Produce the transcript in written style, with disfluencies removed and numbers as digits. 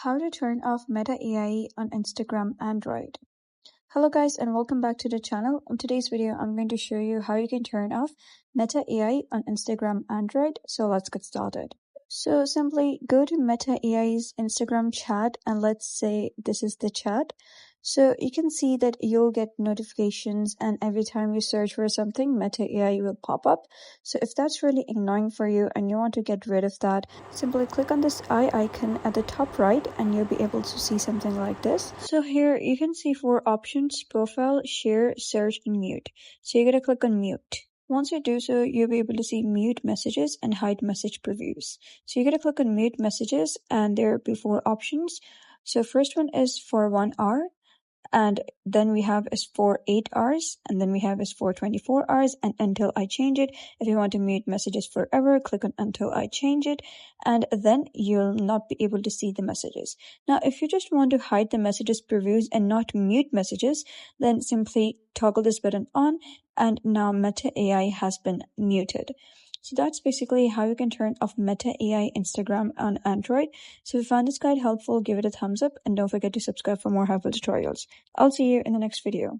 How to turn off Meta AI on Instagram Android. Hello guys and welcome back to the channel. In today's video, I'm going to show you how you can turn off Meta AI on Instagram Android. So let's get started. So simply go to Meta AI's Instagram chat and let's say this is the chat. So you can see that you'll get notifications and every time you search for something, Meta AI will pop up. So if that's really annoying for you and you want to get rid of that, simply click on this eye icon at the top right and you'll be able to see something like this. So here you can see 4 options: profile, share, search, and mute. So you're gonna click on mute. Once you do so, you'll be able to see mute messages and hide message previews. So you're gonna click on mute messages and there will be 4 options. So first one is for 1 hour. And then we have is for 8 hours, and then we have is for 24 hours, and until I change it. If you want to mute messages forever, click on until I change it, and then you'll not be able to see the messages. Now, if you just want to hide the messages previews and not mute messages, then simply toggle this button on, and now Meta AI has been muted. So that's basically how you can turn off Meta AI Instagram on Android. So if you found this guide helpful, give it a thumbs up and don't forget to subscribe for more helpful tutorials. I'll see you in the next video.